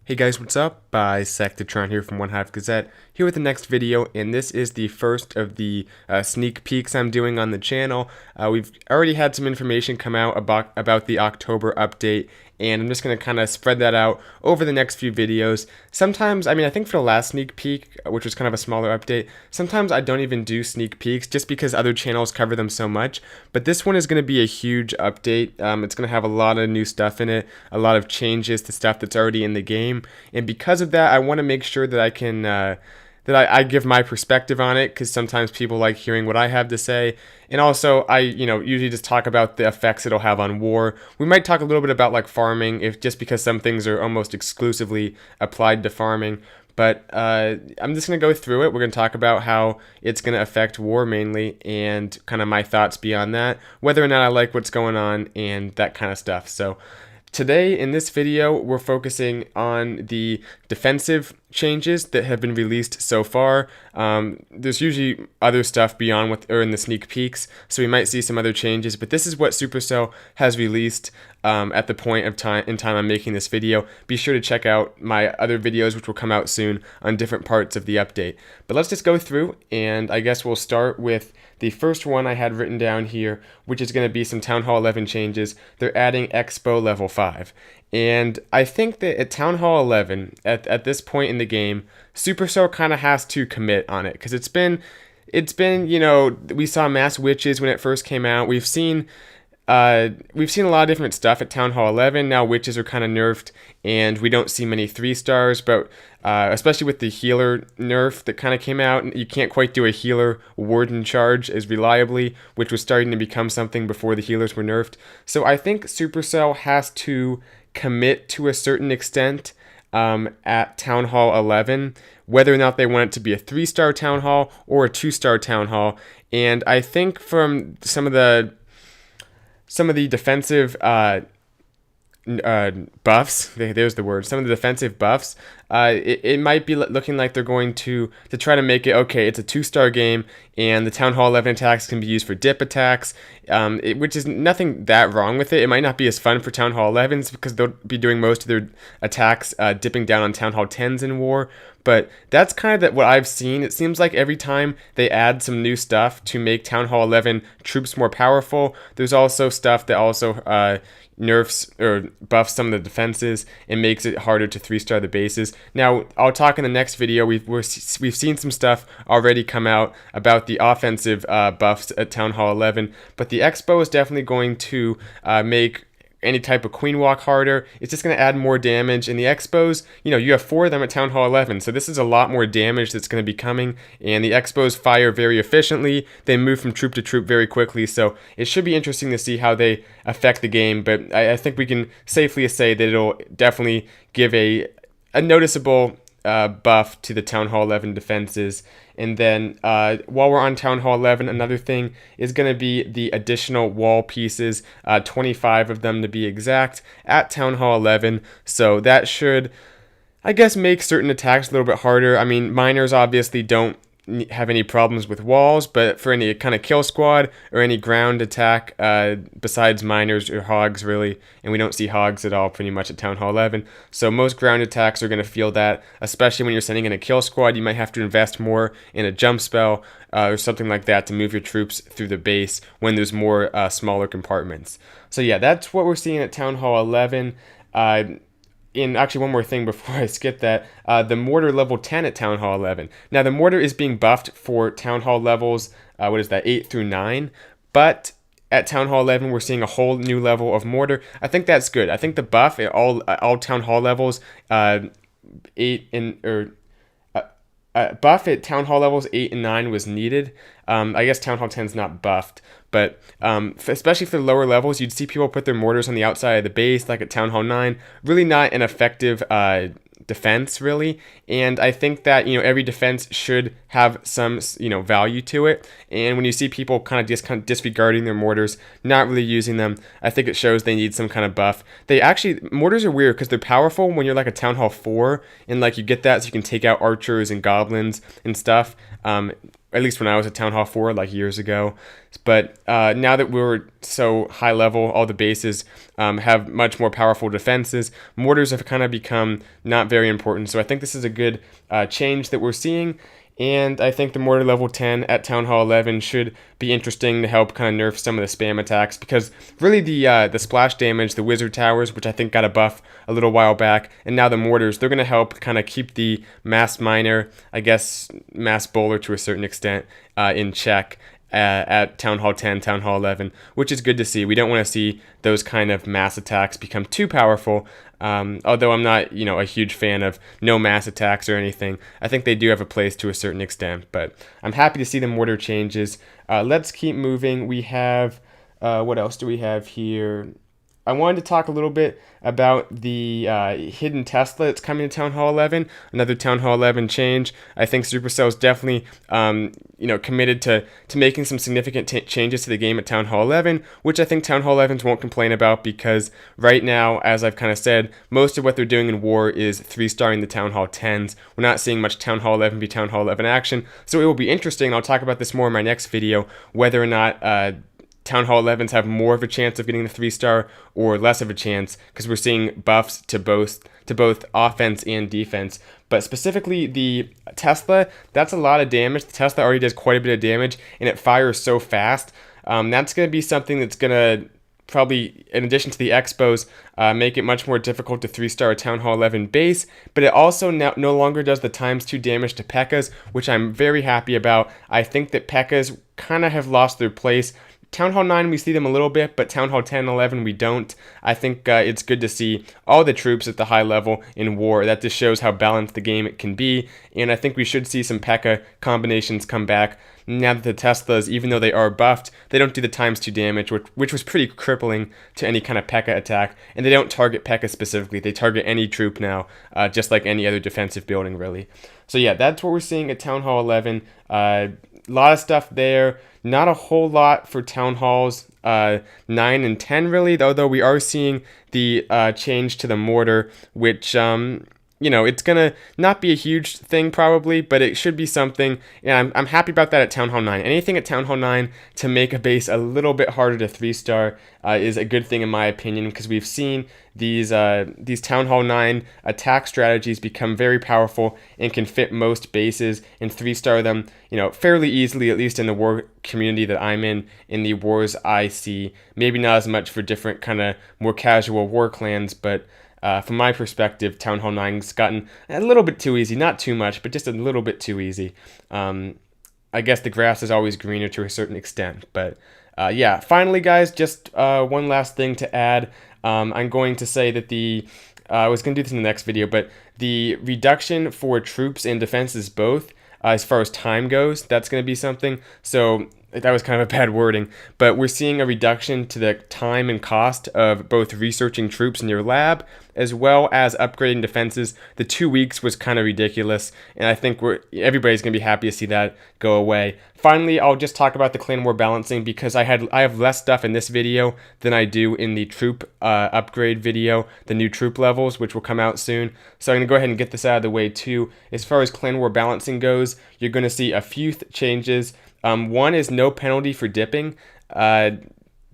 Hey guys, what's up? Bisectatron here from OneHive Gazette, here with the next video, and this is the first of the sneak peeks I'm doing on the channel. We've already had some information come out about the October update, and I'm just going to kind of spread that out over the next few videos. Sometimes, I think for the last sneak peek, which was kind of a smaller update, sometimes I don't even do sneak peeks just because other channels cover them so much, but this one is going to be a huge update. It's going to have a lot of new stuff in it, a lot of changes to stuff that's already in the game, and because of that, I want to make sure that I can that I give my perspective on it, because sometimes people like hearing what I have to say. And also, I usually just talk about the effects it'll have on war. We might talk a little bit about like farming, if just because some things are almost exclusively applied to farming. But I'm just going to go through it. We're going to talk about how it's going to affect war mainly, and kind of my thoughts beyond that, whether or not I like what's going on, and that kind of stuff. So today, in this video, we're focusing on the defensive changes that have been released so far. There's usually other stuff beyond what are in the sneak peeks, so we might see some other changes, but this is what Supercell has released at the point of time I'm making this video. Be sure to check out my other videos, which will come out soon, on different parts of the update. But let's just go through, and I guess we'll start with the first one I had written down here, which is going to be some Town Hall 11 changes. They're adding Expo Level 5. And I think that at Town Hall 11, at this point in the game, Supercell kind of has to commit on it, because it's been, we saw Mass Witches when it first came out. We've seen a lot of different stuff at Town Hall 11. Now witches are kind of nerfed, and we don't see many 3-stars, but especially with the healer nerf that kind of came out, you can't quite do a healer warden charge as reliably, which was starting to become something before the healers were nerfed. So I think Supercell has to commit to a certain extent at Town Hall 11, whether or not they want it to be a 3-star Town Hall or a 2-star Town Hall. And I think from some of the defensive buffs, there's the word, some of the defensive buffs, it might be looking like they're going to try to make it, okay, it's a 2-star game, and the Town Hall 11 attacks can be used for dip attacks, which is nothing that wrong with it. It might not be as fun for Town Hall 11s, because they'll be doing most of their attacks dipping down on Town Hall 10s in war, but that's kind of what I've seen. It seems like every time they add some new stuff to make Town Hall 11 troops more powerful, there's also stuff that also nerfs or buffs some of the defenses and makes it harder to 3-star the bases. Now, I'll talk in the next video. We've seen some stuff already come out about the offensive buffs at Town Hall 11, but the Expo is definitely going to make any type of queen walk harder. It's just going to add more damage. In the Expos, you have 4 of them at Town Hall 11, so this is a lot more damage that's going to be coming, and the Expos fire very efficiently. They move from troop to troop very quickly, so it should be interesting to see how they affect the game, but I think we can safely say that it'll definitely give a noticeable buff to the Town Hall 11 defenses. And then while we're on Town Hall 11, another thing is going to be the additional wall pieces, 25 of them to be exact, at Town Hall 11. So that should, I guess, make certain attacks a little bit harder. Miners obviously don't have any problems with walls, but for any kind of kill squad or any ground attack, besides miners or hogs really, and we don't see hogs at all pretty much at Town Hall 11, so most ground attacks are going to feel that, especially when you're sending in a kill squad. You might have to invest more in a jump spell or something like that to move your troops through the base when there's more smaller compartments. So yeah, that's what we're seeing at Town Hall 11. And actually, one more thing before I skip that, the mortar level 10 at Town Hall 11. Now, the mortar is being buffed for Town Hall levels, 8 through 9, but at Town Hall 11, we're seeing a whole new level of mortar. I think that's good. I think the buff at all Town Hall levels, buff at Town Hall levels 8 and 9 was needed. I guess Town Hall 10 is not buffed, but especially for the lower levels, you'd see people put their mortars on the outside of the base, like at Town Hall 9. Really not an effective defense, really. And I think that, every defense should have some, value to it. And when you see people kind of disregarding their mortars, not really using them, I think it shows they need some kind of buff. Mortars are weird because they're powerful when you're like a Town Hall 4, and like you get that so you can take out archers and goblins and stuff. at least when I was at Town Hall 4 like years ago. But now that we're so high level, all the bases have much more powerful defenses. Mortars have kind of become not very important. So I think this is a good change that we're seeing. And I think the mortar level 10 at Town Hall 11 should be interesting to help kind of nerf some of the spam attacks, because really the splash damage, the wizard towers, which I think got a buff a little while back, and now the mortars, they're going to help kind of keep the mass miner, I guess mass bowler to a certain extent, in check at Town Hall 10, Town Hall 11, which is good to see. We don't want to see those kind of mass attacks become too powerful. Although I'm not, a huge fan of no mass attacks or anything. I think they do have a place to a certain extent, but I'm happy to see the mortar changes. Let's keep moving. We have, what else do we have here? I wanted to talk a little bit about the hidden Tesla that's coming to Town Hall 11, another Town Hall 11 change. I think Supercell is definitely, committed to making some significant changes to the game at Town Hall 11, which I think Town Hall 11s won't complain about, because right now, as I've kind of said, most of what they're doing in War is 3-starring the Town Hall 10s. We're not seeing much Town Hall 11 be Town Hall 11 action, so it will be interesting. I'll talk about this more in my next video, whether or not Town Hall 11s have more of a chance of getting the 3-star or less of a chance, because we're seeing buffs to both offense and defense. But specifically the Tesla, that's a lot of damage. The Tesla already does quite a bit of damage, and it fires so fast. That's going to be something that's going to probably, in addition to the expos, make it much more difficult to 3-star a Town Hall 11 base, but it also no longer does the ×2 damage to P.E.K.K.A.s, which I'm very happy about. I think that P.E.K.K.A.s kind of have lost their place. Town Hall 9, we see them a little bit, but Town Hall 10 and 11, we don't. I think it's good to see all the troops at the high level in War. That just shows how balanced the game it can be, and I think we should see some P.E.K.K.A. combinations come back. Now that the Teslas, even though they are buffed, they don't do the ×2 damage, which was pretty crippling to any kind of P.E.K.K.A. attack, and they don't target P.E.K.K.A. specifically. They target any troop now, just like any other defensive building, really. So yeah, that's what we're seeing at Town Hall 11. A lot of stuff there. Not a whole lot for Town Halls 9 and 10, really, although we are seeing the change to the mortar, which, it's going to not be a huge thing probably, but it should be something. And I'm happy about that at Town Hall 9. Anything at Town Hall 9 to make a base a little bit harder to 3-star is a good thing in my opinion, because we've seen these Town Hall 9 attack strategies become very powerful and can fit most bases and 3-star them, fairly easily, at least in the War community that I'm in the wars I see. Maybe not as much for different kind of more casual War clans, but from my perspective, Town Hall 9's gotten a little bit too easy. Not too much, but just a little bit too easy. I guess the grass is always greener to a certain extent. But yeah, finally, guys, just one last thing to add. I'm going to say that I was going to do this in the next video, but the reduction for troops and defenses both, as far as time goes, that's going to be something. So that was kind of a bad wording, but we're seeing a reduction to the time and cost of both researching troops in your lab as well as upgrading defenses. The 2 weeks was kind of ridiculous, and I think everybody's going to be happy to see that go away. Finally, I'll just talk about the clan war balancing, because I have less stuff in this video than I do in the troop upgrade video, the new troop levels, which will come out soon. So I'm going to go ahead and get this out of the way too. As far as clan war balancing goes, you're going to see a few changes. One is no penalty for dipping.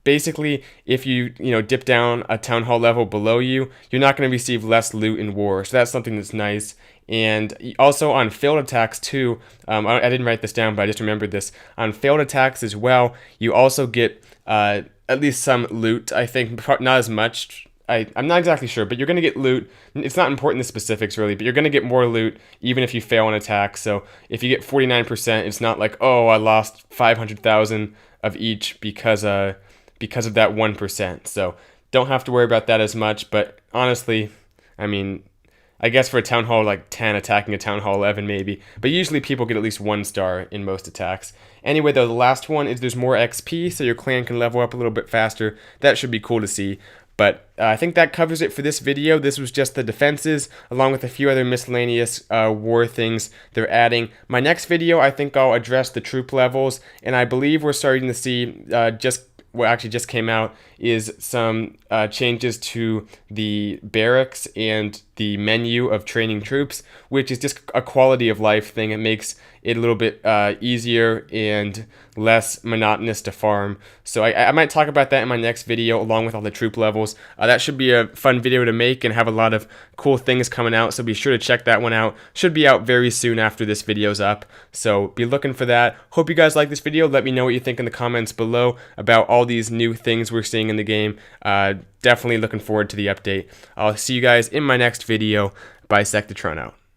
Basically, if you dip down a Town Hall level below you, you're not going to receive less loot in War. So that's something that's nice. And also on failed attacks too, I didn't write this down, but I just remembered this. On failed attacks as well, you also get at least some loot. I think not as much. I'm not exactly sure, but you're going to get loot. It's not important the specifics really, but you're going to get more loot even if you fail an attack. So if you get 49%, it's not like, oh, I lost 500,000 of each because of that 1%. So don't have to worry about that as much. But honestly, I mean, I guess for a Town Hall like 10 attacking a Town Hall 11 maybe, but usually people get at least 1 star in most attacks. Anyway, though, the last one is there's more XP, so your clan can level up a little bit faster. That should be cool to see. But I think that covers it for this video. This was just the defenses, along with a few other miscellaneous war things they're adding. My next video, I think I'll address the troop levels, and I believe we're starting to see what actually just came out is some changes to the barracks and the menu of training troops, which is just a quality of life thing. It makes it a little bit easier and less monotonous to farm. So I might talk about that in my next video along with all the troop levels. That should be a fun video to make and have a lot of cool things coming out, so be sure to check that one out. Should be out very soon after this video's up, so be looking for that. Hope you guys like this video. Let me know what you think in the comments below about all these new things we're seeing in the game. Definitely looking forward to the update. I'll see you guys in my next video. Bisectatron out.